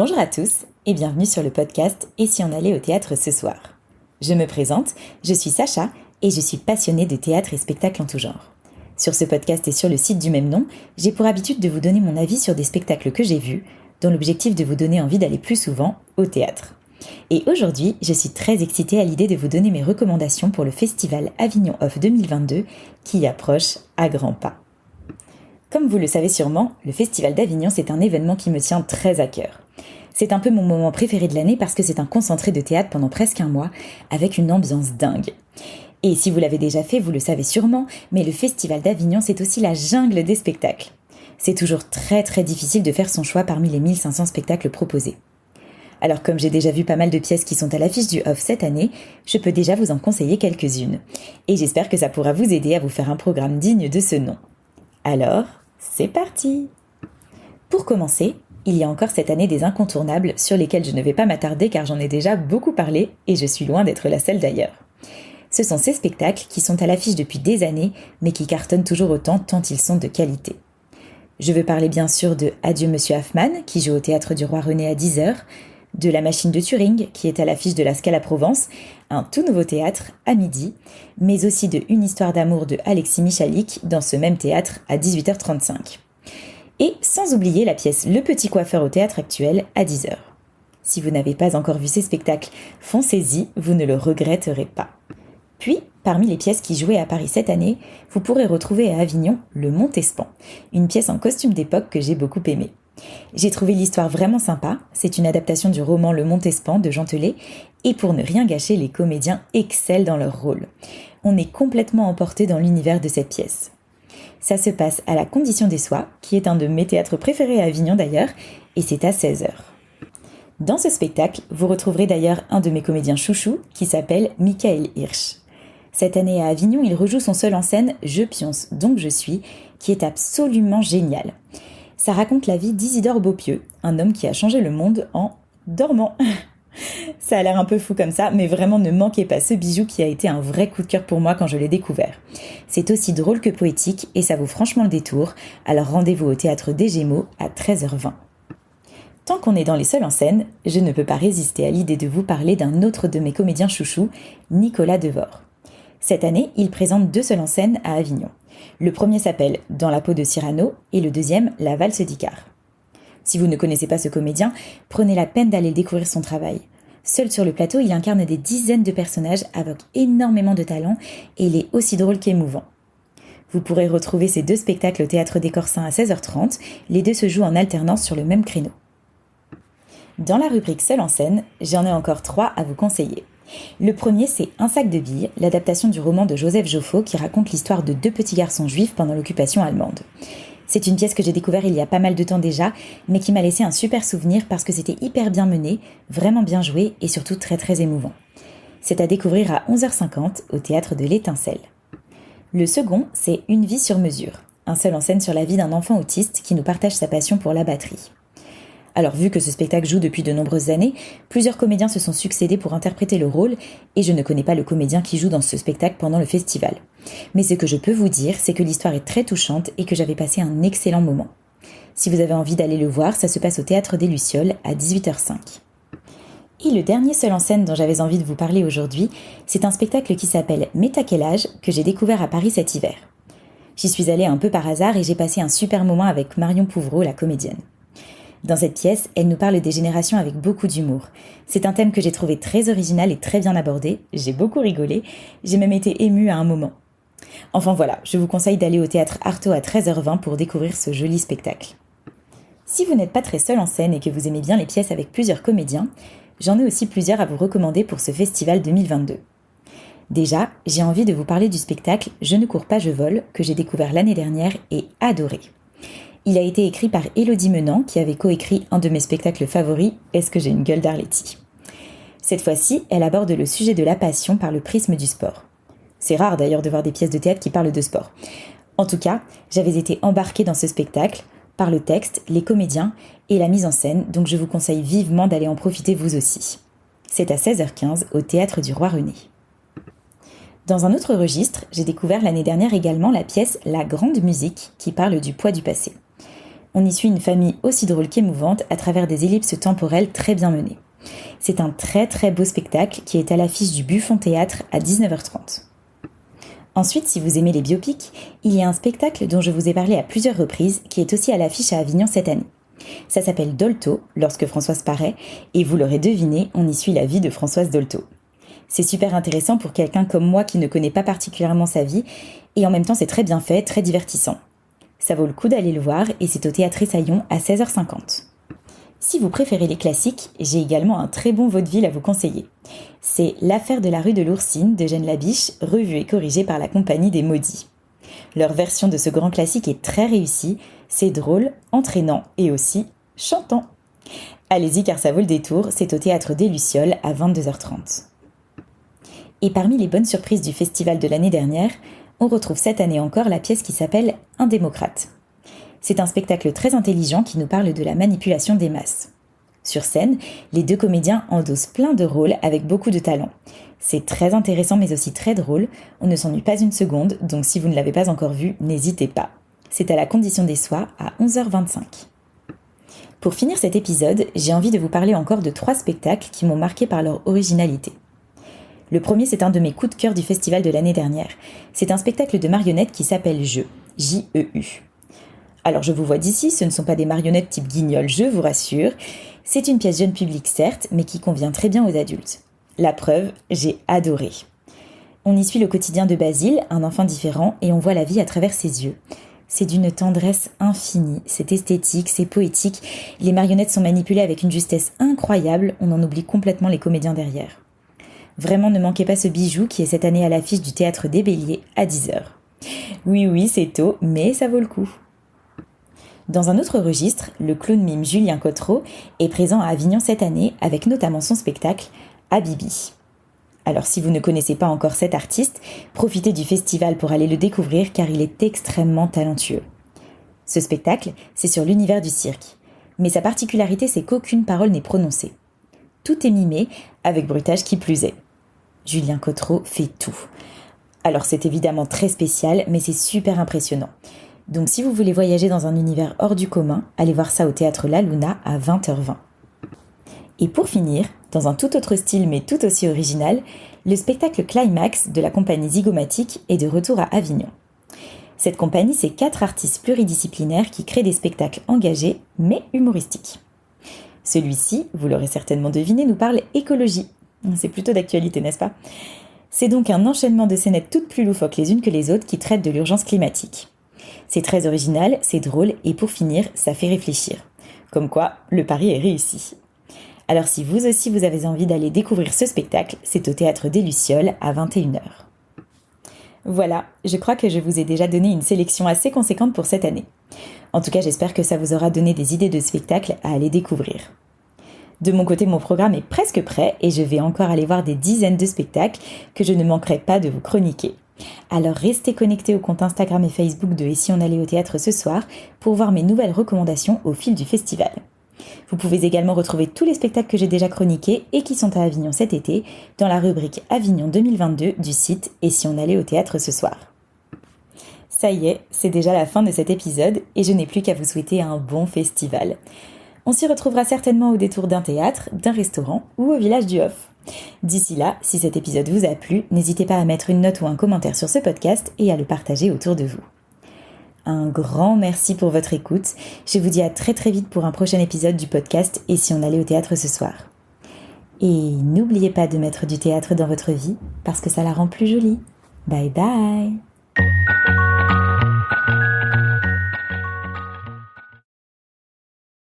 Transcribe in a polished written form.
Bonjour à tous et bienvenue sur le podcast « Et si on allait au théâtre ce soir ?» Je me présente, je suis Sacha et je suis passionnée de théâtre et spectacles en tout genre. Sur ce podcast et sur le site du même nom, j'ai pour habitude de vous donner mon avis sur des spectacles que j'ai vus, dans l'objectif de vous donner envie d'aller plus souvent au théâtre. Et aujourd'hui, je suis très excitée à l'idée de vous donner mes recommandations pour le festival Avignon Off 2022 qui approche à grands pas. Comme vous le savez sûrement, le Festival d'Avignon, c'est un événement qui me tient très à cœur. C'est un peu mon moment préféré de l'année parce que c'est un concentré de théâtre pendant presque un mois, avec une ambiance dingue. Et si vous l'avez déjà fait, vous le savez sûrement, mais le Festival d'Avignon, c'est aussi la jungle des spectacles. C'est toujours très difficile de faire son choix parmi les 1500 spectacles proposés. Alors comme j'ai déjà vu pas mal de pièces qui sont à l'affiche du Off cette année, je peux déjà vous en conseiller quelques-unes. Et j'espère que ça pourra vous aider à vous faire un programme digne de ce nom. Alors, c'est parti! Pour commencer, il y a encore cette année des incontournables sur lesquels je ne vais pas m'attarder car j'en ai déjà beaucoup parlé et je suis loin d'être la seule d'ailleurs. Ce sont ces spectacles qui sont à l'affiche depuis des années mais qui cartonnent toujours autant tant ils sont de qualité. Je veux parler bien sûr de Adieu Monsieur Hoffmann qui joue au Théâtre du Roi René à 10h, de La Machine de Turing qui est à l'affiche de la Scala Provence, un tout nouveau théâtre à midi, mais aussi de Une histoire d'amour de Alexis Michalik dans ce même théâtre à 18h35. Et sans oublier la pièce Le Petit Coiffeur au Théâtre Actuel à 10h. Si vous n'avez pas encore vu ces spectacles, foncez-y, vous ne le regretterez pas. Puis, parmi les pièces qui jouaient à Paris cette année, vous pourrez retrouver à Avignon Le Montespan, une pièce en costume d'époque que j'ai beaucoup aimée. J'ai trouvé l'histoire vraiment sympa, c'est une adaptation du roman Le Montespan de Jean Telet, et pour ne rien gâcher, les comédiens excellent dans leur rôle. On est complètement emporté dans l'univers de cette pièce. Ça se passe à la Condition des Soies, qui est un de mes théâtres préférés à Avignon d'ailleurs, et c'est à 16h. Dans ce spectacle, vous retrouverez d'ailleurs un de mes comédiens chouchous, qui s'appelle Michael Hirsch. Cette année à Avignon, il rejoue son seul en scène « Je pionce, donc je suis », qui est absolument génial. Ça raconte la vie d'Isidore Beaupieux, un homme qui a changé le monde en dormant. Ça a l'air un peu fou comme ça, mais vraiment ne manquez pas ce bijou qui a été un vrai coup de cœur pour moi quand je l'ai découvert. C'est aussi drôle que poétique et ça vaut franchement le détour, alors rendez-vous au Théâtre des Gémeaux à 13h20. Tant qu'on est dans les seuls en scène, je ne peux pas résister à l'idée de vous parler d'un autre de mes comédiens chouchous, Nicolas Devort. Cette année, il présente 2 seuls en scène à Avignon. Le premier s'appelle Dans la peau de Cyrano et le deuxième La valse d'Icare. Si vous ne connaissez pas ce comédien, prenez la peine d'aller découvrir son travail. Seul sur le plateau, il incarne des dizaines de personnages avec énormément de talent et il est aussi drôle qu'émouvant. Vous pourrez retrouver ces 2 spectacles au Théâtre des Corsins à 16h30, les 2 se jouent en alternance sur le même créneau. Dans la rubrique Seul en scène, j'en ai encore 3 à vous conseiller. Le premier, c'est Un sac de billes, l'adaptation du roman de Joseph Joffo qui raconte l'histoire de 2 petits garçons juifs pendant l'occupation allemande. C'est une pièce que j'ai découverte il y a pas mal de temps déjà, mais qui m'a laissé un super souvenir parce que c'était hyper bien mené, vraiment bien joué et surtout très émouvant. C'est à découvrir à 11h50 au Théâtre de l'Étincelle. Le second, c'est Une vie sur mesure, un seul en scène sur la vie d'un enfant autiste qui nous partage sa passion pour la batterie. Alors vu que ce spectacle joue depuis de nombreuses années, plusieurs comédiens se sont succédés pour interpréter le rôle et je ne connais pas le comédien qui joue dans ce spectacle pendant le festival. Mais ce que je peux vous dire, c'est que l'histoire est très touchante et que j'avais passé un excellent moment. Si vous avez envie d'aller le voir, ça se passe au Théâtre des Lucioles à 18h05. Et le dernier seul en scène dont j'avais envie de vous parler aujourd'hui, c'est un spectacle qui s'appelle Mais t'as quel âge que j'ai découvert à Paris cet hiver. J'y suis allée un peu par hasard et j'ai passé un super moment avec Marion Pouvreau, la comédienne. Dans cette pièce, elle nous parle des générations avec beaucoup d'humour. C'est un thème que j'ai trouvé très original et très bien abordé. J'ai beaucoup rigolé. J'ai même été émue à un moment. Enfin voilà, je vous conseille d'aller au Théâtre Artaud à 13h20 pour découvrir ce joli spectacle. Si vous n'êtes pas très seul en scène et que vous aimez bien les pièces avec plusieurs comédiens, j'en ai aussi plusieurs à vous recommander pour ce festival 2022. Déjà, j'ai envie de vous parler du spectacle Je ne cours pas, je vole, que j'ai découvert l'année dernière et adoré. Il a été écrit par Élodie Menant, qui avait coécrit un de mes spectacles favoris, Est-ce que j'ai une gueule d'Arletty ? Cette fois-ci, elle aborde le sujet de la passion par le prisme du sport. C'est rare d'ailleurs de voir des pièces de théâtre qui parlent de sport. En tout cas, j'avais été embarquée dans ce spectacle, par le texte, les comédiens et la mise en scène, donc je vous conseille vivement d'aller en profiter vous aussi. C'est à 16h15 au Théâtre du Roi René. Dans un autre registre, j'ai découvert l'année dernière également la pièce La Grande Musique qui parle du poids du passé. On y suit une famille aussi drôle qu'émouvante à travers des ellipses temporelles très bien menées. C'est un très très beau spectacle qui est à l'affiche du Buffon Théâtre à 19h30. Ensuite, si vous aimez les biopics, il y a un spectacle dont je vous ai parlé à plusieurs reprises qui est aussi à l'affiche à Avignon cette année. Ça s'appelle Dolto, lorsque Françoise paraît, et vous l'aurez deviné, on y suit la vie de Françoise Dolto. C'est super intéressant pour quelqu'un comme moi qui ne connaît pas particulièrement sa vie, et en même temps c'est très bien fait, très divertissant. Ça vaut le coup d'aller le voir, et c'est au Théâtre Essaillon à 16h50. Si vous préférez les classiques, j'ai également un très bon vaudeville à vous conseiller. C'est L'affaire de la rue de l'Oursine d'Eugène Labiche, revue et corrigée par la Compagnie des Maudits. Leur version de ce grand classique est très réussie, c'est drôle, entraînant et aussi chantant. Allez-y car ça vaut le détour, c'est au Théâtre des Lucioles à 22h30. Et parmi les bonnes surprises du festival de l'année dernière, on retrouve cette année encore la pièce qui s'appelle Un démocrate. C'est un spectacle très intelligent qui nous parle de la manipulation des masses. Sur scène, les deux comédiens endossent plein de rôles avec beaucoup de talent. C'est très intéressant mais aussi très drôle, on ne s'ennuie pas une seconde, donc si vous ne l'avez pas encore vu, n'hésitez pas. C'est à la Condition des Soirs à 11h25. Pour finir cet épisode, j'ai envie de vous parler encore de 3 spectacles qui m'ont marqué par leur originalité. Le premier, c'est un de mes coups de cœur du festival de l'année dernière. C'est un spectacle de marionnettes qui s'appelle Jeu, J-E-U. Alors je vous vois d'ici, ce ne sont pas des marionnettes type guignol, je vous rassure. C'est une pièce jeune public certes, mais qui convient très bien aux adultes. La preuve, j'ai adoré. On y suit le quotidien de Basile, un enfant différent, et on voit la vie à travers ses yeux. C'est d'une tendresse infinie, c'est esthétique, c'est poétique, les marionnettes sont manipulées avec une justesse incroyable, on en oublie complètement les comédiens derrière. Vraiment, ne manquez pas ce bijou qui est cette année à l'affiche du Théâtre des Béliers à 10h. Oui, c'est tôt, mais ça vaut le coup. Dans un autre registre, le clown mime Julien Cottereau est présent à Avignon cette année avec notamment son spectacle Habibi. Alors si vous ne connaissez pas encore cet artiste, profitez du festival pour aller le découvrir car il est extrêmement talentueux. Ce spectacle, c'est sur l'univers du cirque. Mais sa particularité, c'est qu'aucune parole n'est prononcée. Tout est mimé, avec bruitage qui plus est. Julien Cottereau fait tout. Alors c'est évidemment très spécial, mais c'est super impressionnant. Donc si vous voulez voyager dans un univers hors du commun, allez voir ça au Théâtre La Luna à 20h20. Et pour finir, dans un tout autre style mais tout aussi original, le spectacle Climax de la compagnie Zygomatic est de retour à Avignon. Cette compagnie, c'est 4 artistes pluridisciplinaires qui créent des spectacles engagés mais humoristiques. Celui-ci, vous l'aurez certainement deviné, nous parle écologie. C'est plutôt d'actualité, n'est-ce pas ? C'est donc un enchaînement de scénettes toutes plus loufoques les unes que les autres qui traitent de l'urgence climatique. C'est très original, c'est drôle et pour finir, ça fait réfléchir. Comme quoi, le pari est réussi. Alors si vous aussi vous avez envie d'aller découvrir ce spectacle, c'est au Théâtre des Lucioles à 21h. Voilà, je crois que je vous ai déjà donné une sélection assez conséquente pour cette année. En tout cas, j'espère que ça vous aura donné des idées de spectacles à aller découvrir. De mon côté, mon programme est presque prêt et je vais encore aller voir des dizaines de spectacles que je ne manquerai pas de vous chroniquer. Alors restez connectés au compte Instagram et Facebook de Et si on allait au théâtre ce soir pour voir mes nouvelles recommandations au fil du festival. Vous pouvez également retrouver tous les spectacles que j'ai déjà chroniqués et qui sont à Avignon cet été dans la rubrique Avignon 2022 du site Et si on allait au théâtre ce soir. Ça y est, c'est déjà la fin de cet épisode et je n'ai plus qu'à vous souhaiter un bon festival. On s'y retrouvera certainement au détour d'un théâtre, d'un restaurant ou au village du Hof. D'ici là, si cet épisode vous a plu, n'hésitez pas à mettre une note ou un commentaire sur ce podcast et à le partager autour de vous. Un grand merci pour votre écoute. Je vous dis à très très vite pour un prochain épisode du podcast Et si on allait au théâtre ce soir. Et n'oubliez pas de mettre du théâtre dans votre vie parce que ça la rend plus jolie. Bye bye!